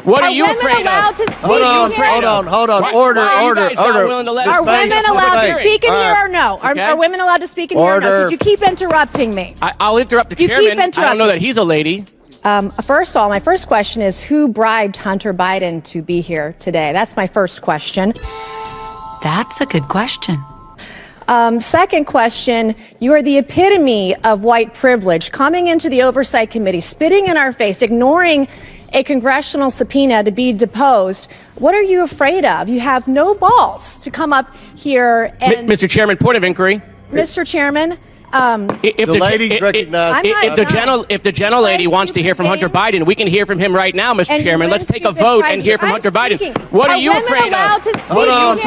What are you afraid of? Hold on. Order. Are women allowed to speak in here or no? Are women allowed to speak in here or no? Could you keep interrupting me? I'll interrupt the chairman. I don't know that he's a lady. First of all, my first question is who bribed Hunter Biden to be here today? That's my first question. That's a good question. Second question, you are the epitome of white privilege, coming into the Oversight Committee, spitting in our face, ignoring a congressional subpoena to be deposed. What are you afraid of? You have no balls to come up here and... Mr. Chairman, point of inquiry. Mr. Chairman, if the gentlelady wants to hear from Hunter Biden, we can hear from him right now, Mr. Chairman. Let's take a vote and hear from Hunter Biden. What are you afraid of? Hold on.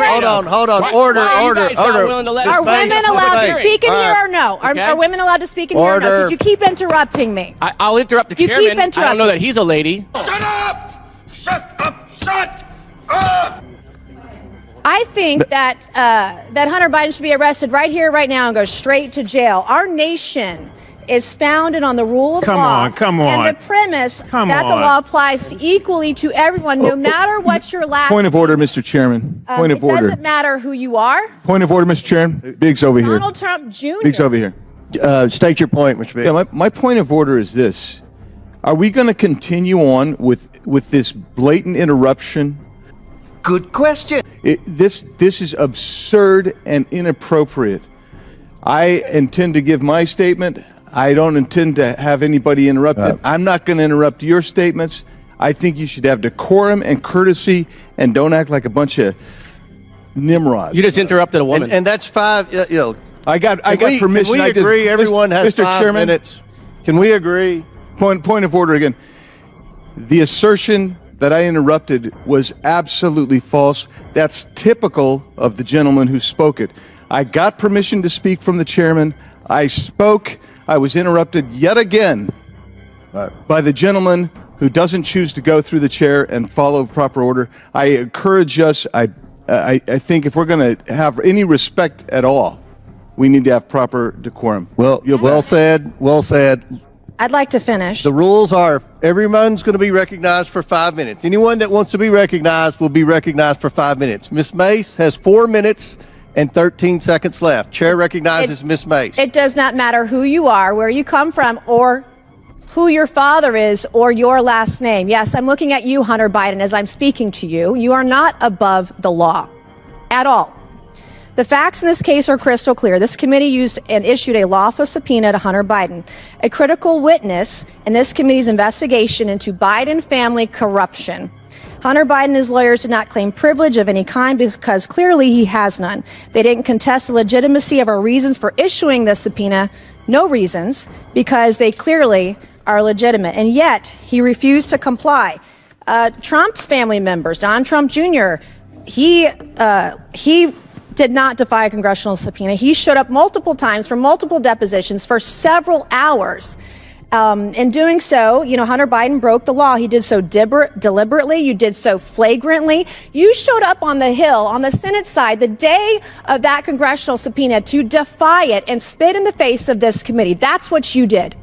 Order. Are women allowed to speak in here or no? Are women allowed to speak in here or no? Could you keep interrupting me? I'll interrupt the chairman. I don't know that he's a lady. Shut up! I think that Hunter Biden should be arrested right here, right now, and go straight to jail. Our nation is founded on the rule of law. Come on. And the premise that the law applies equally to everyone, no matter what your last Point of order, Mr. Chairman. Point of order. It doesn't matter who you are. Point of order, Mr. Chairman. Biggs over here. Donald Trump Jr. Biggs over here. State your point, Mr. Biggs. Yeah, my point of order is this. Are we going to continue on with this blatant interruption? Good question. This is absurd and inappropriate. I intend to give my statement. I don't intend to have anybody interrupted. I'm not going to interrupt your statements. I think you should have decorum and courtesy and don't act like a bunch of nimrods. You just interrupted a woman. And that's five. I got permission. Can we agree? Everyone has Mr. 5 Chairman, minutes. Can we agree? Point of order again. The assertion that I interrupted was absolutely false. That's typical of the gentleman who spoke it. I got permission to speak from the chairman. I spoke. I was interrupted yet again by the gentleman who doesn't choose to go through the chair and follow proper order. I encourage us. I think if we're going to have any respect at all, we need to have proper decorum. Well said. Well said. I'd like to finish. The rules are everyone's going to be recognized for 5 minutes. Anyone that wants to be recognized will be recognized for 5 minutes. Ms. Mace has 4 minutes and 13 seconds left. Chair recognizes Ms. Mace. It does not matter who you are, where you come from, or who your father is, or your last name. Yes, I'm looking at you, Hunter Biden, as I'm speaking to you. You are not above the law at all. The facts in this case are crystal clear. This committee used and issued a lawful subpoena to Hunter Biden, a critical witness in this committee's investigation into Biden family corruption. Hunter Biden and his lawyers did not claim privilege of any kind because clearly he has none. They didn't contest the legitimacy of our reasons for issuing the subpoena, no reasons, because they clearly are legitimate. And yet he refused to comply. Trump's family members, Don Trump Jr., he did not defy a congressional subpoena. He showed up multiple times for multiple depositions for several hours. In doing so, Hunter Biden broke the law. He did so deliberately. You did so flagrantly. You showed up on the Hill, on the Senate side, the day of that congressional subpoena to defy it and spit in the face of this committee. That's what you did.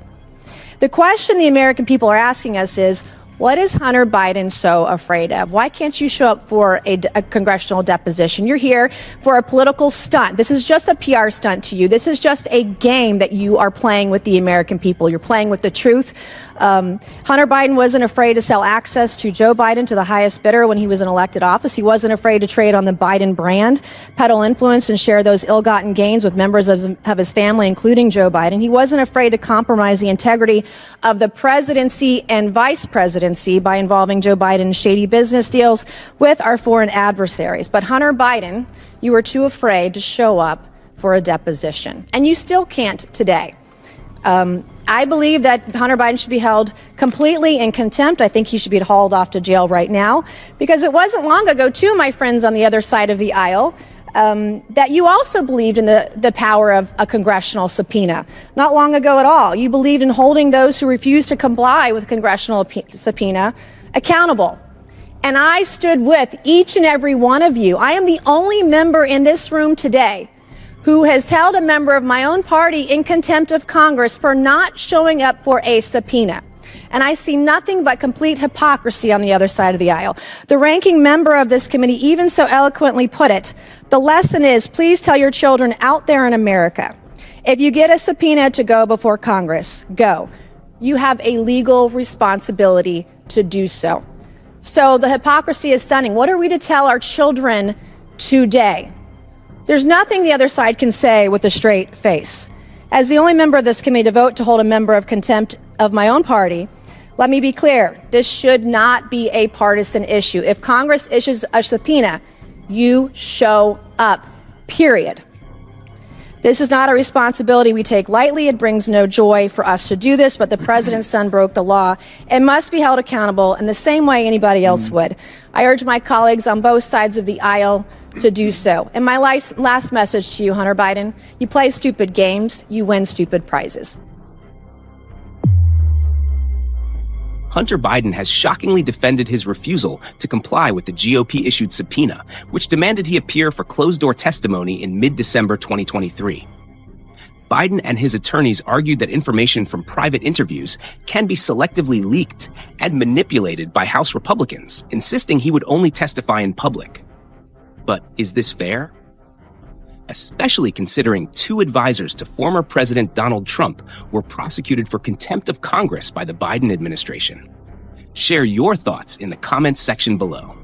The question the American people are asking us is, what is Hunter Biden so afraid of? Why can't you show up for a congressional deposition? You're here for a political stunt. This is just a PR stunt to you. This is just a game that you are playing with the American people. You're playing with the truth. Hunter Biden wasn't afraid to sell access to Joe Biden to the highest bidder when he was in elected office. He wasn't afraid to trade on the Biden brand, peddle influence, and share those ill-gotten gains with members of his family, including Joe Biden. He wasn't afraid to compromise the integrity of the presidency and vice presidency by involving Joe Biden in shady business deals with our foreign adversaries. But Hunter Biden, you were too afraid to show up for a deposition. And you still can't today. I believe that Hunter Biden should be held completely in contempt. I think he should be hauled off to jail right now, because it wasn't long ago, too, my friends on the other side of the aisle, that you also believed in the power of a congressional subpoena. Not long ago at all. You believed in holding those who refuse to comply with congressional subpoena accountable. And I stood with each and every one of you. I am the only member in this room today who has held a member of my own party in contempt of Congress for not showing up for a subpoena. And I see nothing but complete hypocrisy on the other side of the aisle. The ranking member of this committee even so eloquently put it, the lesson is, please tell your children out there in America, if you get a subpoena to go before Congress, go. You have a legal responsibility to do so. So the hypocrisy is stunning. What are we to tell our children today? There's nothing the other side can say with a straight face. As the only member of this committee to vote to hold a member of contempt of my own party, let me be clear, this should not be a partisan issue. If Congress issues a subpoena, you show up, period. This is not a responsibility we take lightly. It brings no joy for us to do this, but the president's son broke the law and must be held accountable in the same way anybody else would. I urge my colleagues on both sides of the aisle to do so. And my last message to you, Hunter Biden, you play stupid games, you win stupid prizes. Hunter Biden has shockingly defended his refusal to comply with the GOP-issued subpoena, which demanded he appear for closed-door testimony in mid-December 2023. Biden and his attorneys argued that information from private interviews can be selectively leaked and manipulated by House Republicans, insisting he would only testify in public. But is this fair? Especially considering 2 advisors to former President Donald Trump were prosecuted for contempt of Congress by the Biden administration. Share your thoughts in the comments section below.